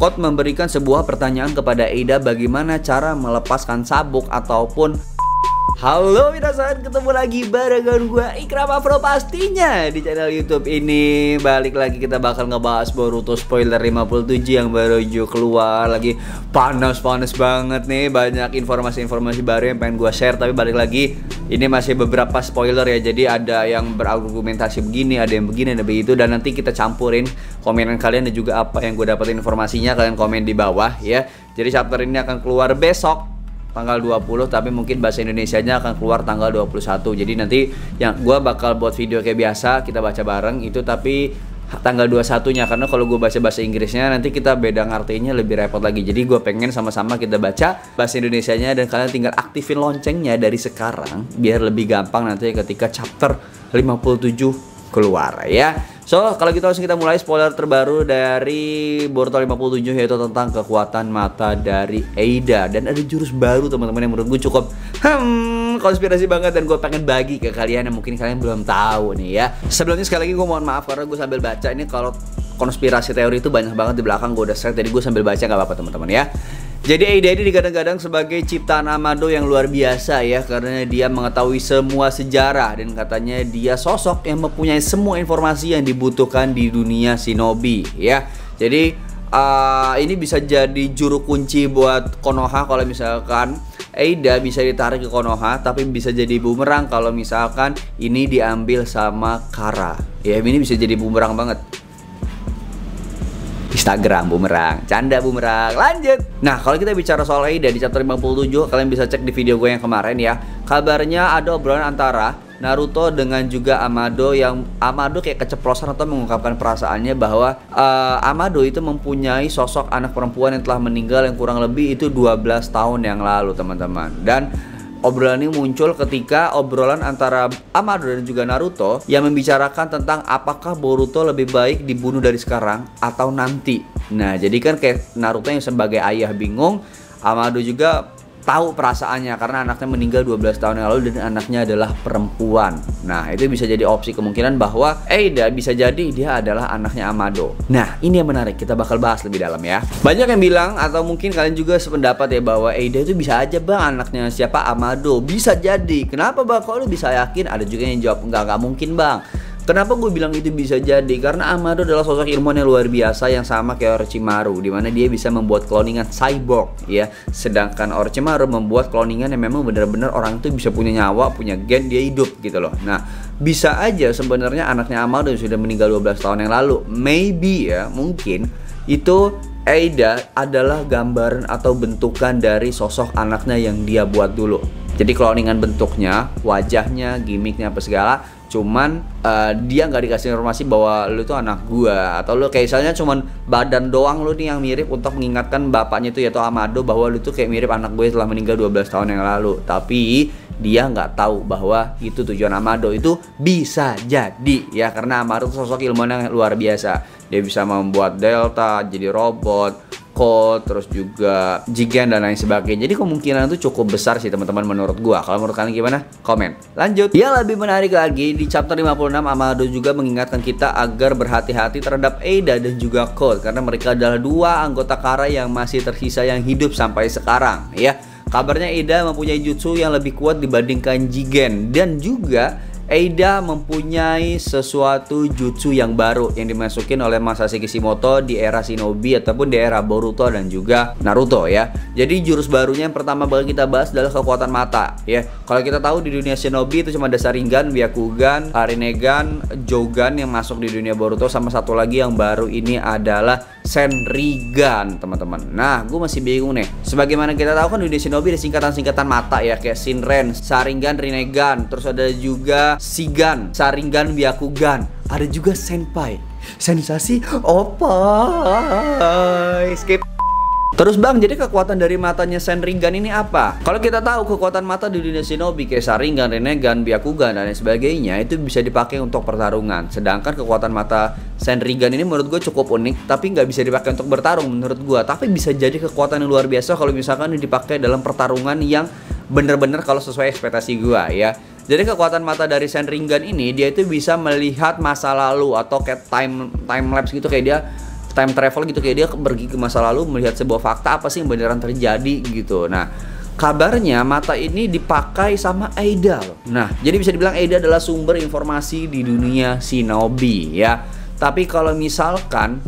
Code memberikan sebuah pertanyaan kepada Eida bagaimana cara melepaskan sabuk ataupun. Halo minasan, ketemu lagi barengan gue Ikram Afro pastinya di channel YouTube ini. Balik lagi, kita bakal ngebahas Boruto spoiler 57 yang baru aja keluar. Lagi panas-panas banget nih, banyak informasi-informasi baru yang pengen gue share. Tapi balik lagi, ini masih beberapa spoiler ya. Jadi ada yang berargumentasi begini, ada yang begini, ada begitu. Dan nanti kita campurin komenan kalian dan juga apa yang gue dapetin informasinya. Kalian komen di bawah ya. Jadi chapter ini akan keluar besok tanggal 20, tapi mungkin bahasa Indonesianya akan keluar tanggal 21. Jadi nanti yang gua bakal buat video kayak biasa, kita baca bareng itu, tapi tanggal 21-nya, karena kalau gue baca bahasa Inggrisnya nanti kita beda ngartinya, lebih repot lagi. Jadi gue pengen sama-sama kita baca bahasa Indonesianya dan kalian tinggal aktifin loncengnya dari sekarang biar lebih gampang nanti ketika chapter 57 keluar ya. So, kalau gitu langsung kita mulai spoiler terbaru dari Boruto 57, yaitu tentang kekuatan mata dari Eida. Dan ada jurus baru teman-teman yang menurut gue cukup konspirasi banget, dan gue pengen bagi ke kalian yang mungkin kalian belum tahu nih ya. Sebelumnya sekali lagi gue mohon maaf karena gue sambil baca ini, kalau konspirasi teori itu banyak banget di belakang, gue udah share, jadi gue sambil baca nggak apa-apa teman-teman ya. Jadi Eida ini digadang-gadang sebagai ciptaan Amado yang luar biasa ya, karena dia mengetahui semua sejarah dan katanya dia sosok yang mempunyai semua informasi yang dibutuhkan di dunia shinobi ya. Jadi ini bisa jadi juru kunci buat Konoha kalau misalkan Eida bisa ditarik ke Konoha, tapi bisa jadi bumerang kalau misalkan ini diambil sama Kara. Ya, ini bisa jadi bumerang banget. Instagram bumerang, canda bumerang. Lanjut. Nah, kalau kita bicara soal Eida di chapter 57, kalian bisa cek di video gue yang kemarin ya. Kabarnya ada obrolan antara Naruto dengan juga Amado, yang Amado kayak keceplosan atau mengungkapkan perasaannya bahwa Amado itu mempunyai sosok anak perempuan yang telah meninggal yang kurang lebih itu 12 tahun yang lalu teman-teman. Dan obrolan ini muncul ketika obrolan antara Amado dan juga Naruto yang membicarakan tentang apakah Boruto lebih baik dibunuh dari sekarang atau nanti. Nah, jadi kan kayak Naruto yang sebagai ayah bingung, Amado juga tahu perasaannya karena anaknya meninggal 12 tahun yang lalu dan anaknya adalah perempuan. Nah, itu bisa jadi opsi kemungkinan bahwa Eida bisa jadi dia adalah anaknya Amado. Nah, ini yang menarik, kita bakal bahas lebih dalam ya. Banyak yang bilang atau mungkin kalian juga sependapat ya bahwa Eida itu bisa aja bang anaknya siapa, Amado. Bisa jadi. Kenapa bang? Kok lu bisa yakin? Ada juga yang jawab nggak mungkin bang. Kenapa gue bilang itu bisa jadi? Karena Amado adalah sosok ilmuwan yang luar biasa yang sama kayak Orochimaru, dimana dia bisa membuat cloningan cyborg ya. Sedangkan Orochimaru membuat cloningan yang memang benar-benar orang itu bisa punya nyawa, punya gen, dia hidup gitu loh. Nah, bisa aja sebenarnya anaknya Amado yang sudah meninggal 12 tahun yang lalu, maybe ya, mungkin itu Eida adalah gambaran atau bentukan dari sosok anaknya yang dia buat dulu. Jadi cloningan bentuknya, wajahnya, gimmicknya apa segala, cuman dia nggak dikasih informasi bahwa lu tuh anak gua, atau lu kayak misalnya cuman badan doang lu nih yang mirip untuk mengingatkan bapaknya itu yaitu Amado bahwa lu tuh kayak mirip anak gue setelah meninggal 12 tahun yang lalu. Tapi dia nggak tahu bahwa itu tujuan Amado. Itu bisa jadi ya, karena Amado tuh sosok ilmuwan yang luar biasa. Dia bisa membuat Delta jadi robot, Code, terus juga Jigen dan lain sebagainya. Jadi kemungkinan itu cukup besar sih teman-teman menurut gua. Kalau menurut kalian gimana? Komen. Lanjut. Ya, lebih menarik lagi di chapter 56 Amado juga mengingatkan kita agar berhati-hati terhadap Eida dan juga Code, karena mereka adalah dua anggota Kara yang masih tersisa yang hidup sampai sekarang ya. Kabarnya Eida mempunyai jutsu yang lebih kuat dibandingkan Jigen, dan juga Eida mempunyai sesuatu jutsu yang baru yang dimasukin oleh Masashi Kishimoto di era Shinobi ataupun di era Boruto dan juga Naruto ya. Jadi jurus barunya yang pertama bakal kita bahas adalah kekuatan mata ya. Kalau kita tahu di dunia Shinobi itu cuma ada Sharingan, Byakugan, Rinnegan, Jogan yang masuk di dunia Boruto, sama satu lagi yang baru ini adalah Senrigan teman-teman. Nah, gue masih bingung nih. Sebagaimana kita tahu kan di dunia Shinobi ada singkatan-singkatan mata ya, kayak Shinren, Sharingan, Rinnegan, terus ada juga Shigan, Sharingan, Byakugan, ada juga Senpai, sensasi opai. Skip. Terus bang, jadi kekuatan dari matanya Senrigan ini apa? Kalau kita tahu kekuatan mata di dunia Shinobi kayak Sharingan, Rinnegan, Byakugan dan lain sebagainya itu bisa dipakai untuk pertarungan. Sedangkan kekuatan mata Senrigan ini menurut gue cukup unik, tapi nggak bisa dipakai untuk bertarung menurut gue. Tapi bisa jadi kekuatan yang luar biasa kalau misalkan ini dipakai dalam pertarungan yang bener-bener kalau sesuai ekspektasi gue ya. Jadi kekuatan mata dari Senringan ini dia itu bisa melihat masa lalu atau kayak time lapse gitu, kayak dia time travel gitu, kayak dia pergi ke masa lalu melihat sebuah fakta apa sih yang beneran terjadi gitu. Nah, kabarnya mata ini dipakai sama Ada loh. Nah, jadi bisa dibilang Ada adalah sumber informasi di dunia shinobi ya. Tapi kalau misalkan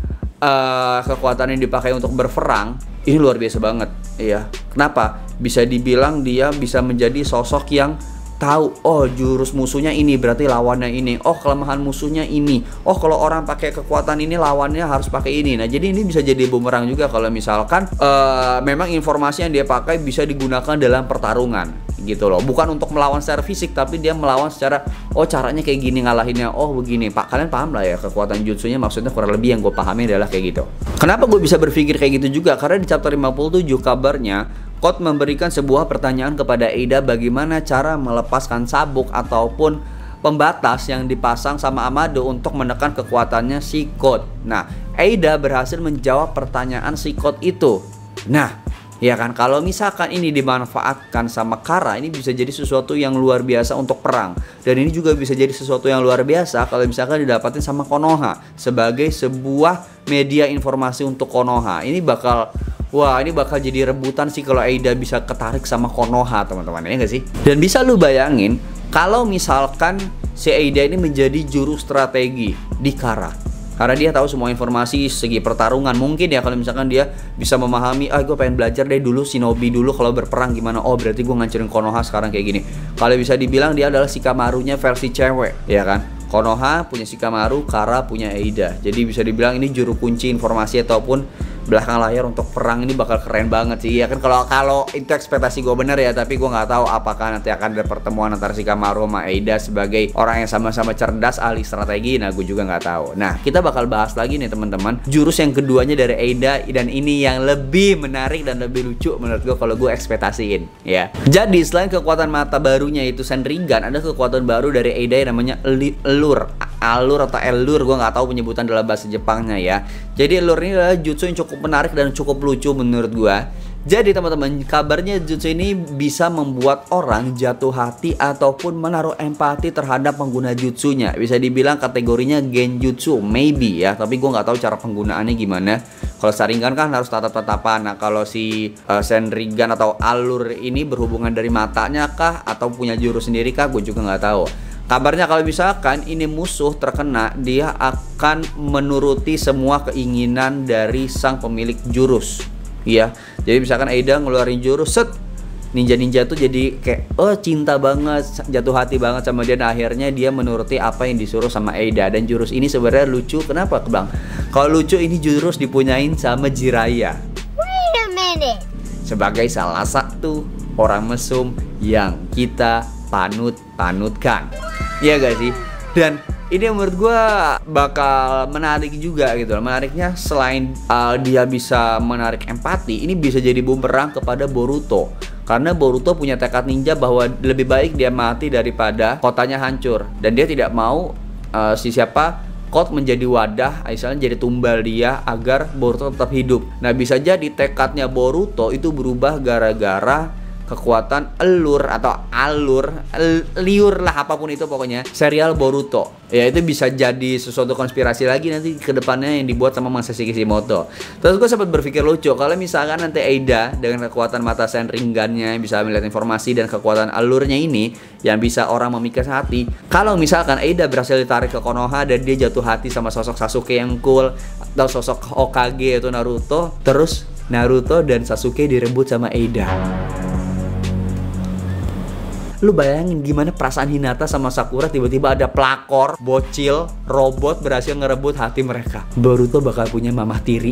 kekuatan yang dipakai untuk berperang, ini luar biasa banget ya. Kenapa? Bisa dibilang dia bisa menjadi sosok yang tahu, oh jurus musuhnya ini berarti lawannya ini, oh kelemahan musuhnya ini, oh kalau orang pakai kekuatan ini lawannya harus pakai ini. Nah, jadi ini bisa jadi bumerang juga kalau misalkan memang informasi yang dia pakai bisa digunakan dalam pertarungan gitu loh. Bukan untuk melawan secara fisik, tapi dia melawan secara, oh caranya kayak gini ngalahinnya, oh begini. Pak, kalian paham lah ya kekuatan jutsunya, maksudnya kurang lebih yang gue pahami adalah kayak gitu. Kenapa gue bisa berpikir kayak gitu juga? Karena di chapter 57 kabarnya Code memberikan sebuah pertanyaan kepada Ada bagaimana cara melepaskan sabuk ataupun pembatas yang dipasang sama Amado untuk menekan kekuatannya si Code. Nah, Ada berhasil menjawab pertanyaan si Code itu. Nah, ya kan, kalau misalkan ini dimanfaatkan sama Kara, ini bisa jadi sesuatu yang luar biasa untuk perang. Dan ini juga bisa jadi sesuatu yang luar biasa kalau misalkan didapatin sama Konoha sebagai sebuah media informasi untuk Konoha. Ini bakal, wah ini bakal jadi rebutan sih kalau Ada bisa ketarik sama Konoha, teman-teman, ya nggak sih? Dan bisa lu bayangin kalau misalkan si Ada ini menjadi juru strategi di Kara. Karena dia tahu semua informasi segi pertarungan. Mungkin ya kalau misalkan dia bisa memahami, gue pengen belajar deh dulu shinobi dulu kalau berperang gimana. Oh berarti gue ngancurin Konoha sekarang kayak gini. Kalau bisa dibilang dia adalah Shikamaru-nya versi cewek, ya kan? Konoha punya Shikamaru, Kara punya Ada. Jadi bisa dibilang ini juru kunci informasi ataupun belakang layar untuk perang. Ini bakal keren banget sih ya kan, kalau itu ekspektasi gue bener ya. Tapi gue nggak tahu apakah nanti akan ada pertemuan antara Shikamaru sama Ada sebagai orang yang sama-sama cerdas ahli strategi. Nah gue juga nggak tahu. Nah kita bakal bahas lagi nih teman-teman jurus yang keduanya dari Ada, dan ini yang lebih menarik dan lebih lucu menurut gue kalau gue ekspektasiin ya. Jadi selain kekuatan mata barunya itu Senringan, ada kekuatan baru dari Ada yang namanya Alur atau Elur, gue nggak tahu penyebutan dalam bahasa Jepangnya ya. Jadi Elur ini adalah jutsu yang cukup menarik dan cukup lucu menurut gue. Jadi teman-teman, kabarnya jutsu ini bisa membuat orang jatuh hati ataupun menaruh empati terhadap pengguna jutsunya. Bisa dibilang kategorinya genjutsu, maybe ya. Tapi gue nggak tahu cara penggunaannya gimana. Kalau Sharingan kan harus tatap-tatapan. Nah kalau si Senringan atau Alur ini berhubungan dari matanya kah atau punya jurus sendiri kah, gue juga nggak tahu. Kabarnya kalau misalkan ini musuh terkena, dia akan menuruti semua keinginan dari sang pemilik jurus. Iya, jadi misalkan Ada ngeluarin jurus, set, ninja-ninja tuh jadi kayak, oh cinta banget, jatuh hati banget sama dia. Dan akhirnya dia menuruti apa yang disuruh sama Ada. Dan jurus ini sebenarnya lucu, kenapa Bang? Kalau lucu, ini jurus dipunyain sama Jiraiya. Wait a minute. Sebagai salah satu orang mesum yang kita panutkan. Iya gak sih? Dan ini menurut gue bakal menarik juga gitu. Menariknya selain dia bisa menarik empati, ini bisa jadi bumerang kepada Boruto. Karena Boruto punya tekad ninja bahwa lebih baik dia mati daripada kotanya hancur. Dan dia tidak mau Code menjadi wadah, misalnya jadi tumbal dia agar Boruto tetap hidup. Nah bisa jadi tekadnya Boruto itu berubah gara-gara kekuatan liur lah, apapun itu pokoknya, serial Boruto. Ya itu bisa jadi sesuatu konspirasi lagi nanti ke depannya yang dibuat sama Masashi Kishimoto. Terus gue sempat berpikir lucu kalau misalkan nanti Ada dengan kekuatan mata Senringannya bisa melihat informasi dan kekuatan alurnya ini yang bisa orang memikat hati. Kalau misalkan Ada berhasil ditarik ke Konoha dan dia jatuh hati sama sosok Sasuke yang cool atau sosok Hokage atau Naruto, terus Naruto dan Sasuke direbut sama Ada. Lu bayangin gimana perasaan Hinata sama Sakura tiba-tiba ada pelakor, bocil, robot berhasil ngerebut hati mereka. Boruto bakal punya mamah tiri.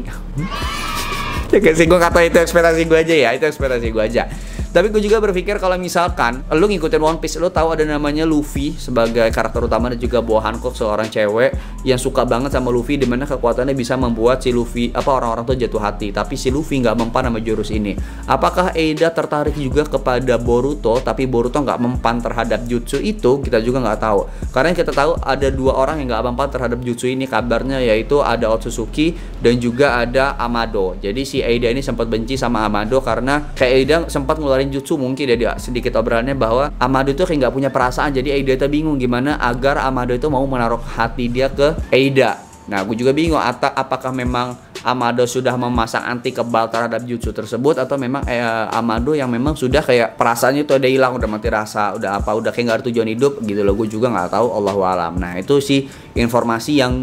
Ya guys, gue kata itu ekspektasi gue aja ya, itu ekspektasi gue aja. Tapi gue juga berpikir kalau misalkan lu ngikutin One Piece, lu tahu ada namanya Luffy sebagai karakter utama dan juga Boa Hancock seorang cewek yang suka banget sama Luffy, dimana kekuatannya bisa membuat si Luffy orang-orang tuh jatuh hati. Tapi si Luffy nggak mempan sama jurus ini. Apakah Ada tertarik juga kepada Boruto, tapi Boruto nggak mempan terhadap jutsu itu? Kita juga nggak tahu. Karena kita tahu ada dua orang yang nggak mempan terhadap jutsu ini kabarnya, yaitu ada Otsutsuki dan juga ada Amado. Jadi si Ada ini sempat benci sama Amado karena kayak Ada sempat ngeluarin jutsu, mungkin dia sedikit obrolannya bahwa Amado itu kayak nggak punya perasaan. Jadi Ada itu bingung gimana agar Amado itu mau menaruh hati dia ke Ada. Nah, gue juga bingung apakah memang Amado sudah memasang anti kebal terhadap jutsu tersebut, atau memang Amado yang memang sudah kayak perasaannya itu udah hilang, udah mati rasa, udah kayak nggak ada tujuan hidup gitu loh. Gue juga nggak tahu, Allahualam. Nah, itu sih informasi yang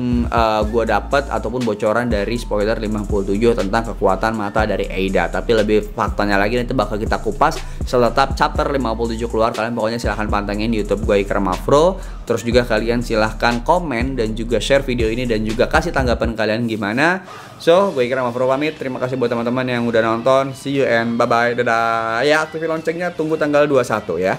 gue dapat ataupun bocoran dari spoiler 57 tentang kekuatan mata dari Eida. Tapi lebih faktanya lagi nanti bakal kita kupas setelah chapter 57 keluar. Kalian pokoknya silahkan pantengin di YouTube gue Ikram Afro. Terus juga kalian silahkan komen dan juga share video ini dan juga kasih tanggapan kalian gimana. So, gue Ikram Afro pamit. Terima kasih buat teman-teman yang udah nonton. See you and bye-bye. Dadah. Ya, aktifin loncengnya. Tunggu tanggal 21 ya.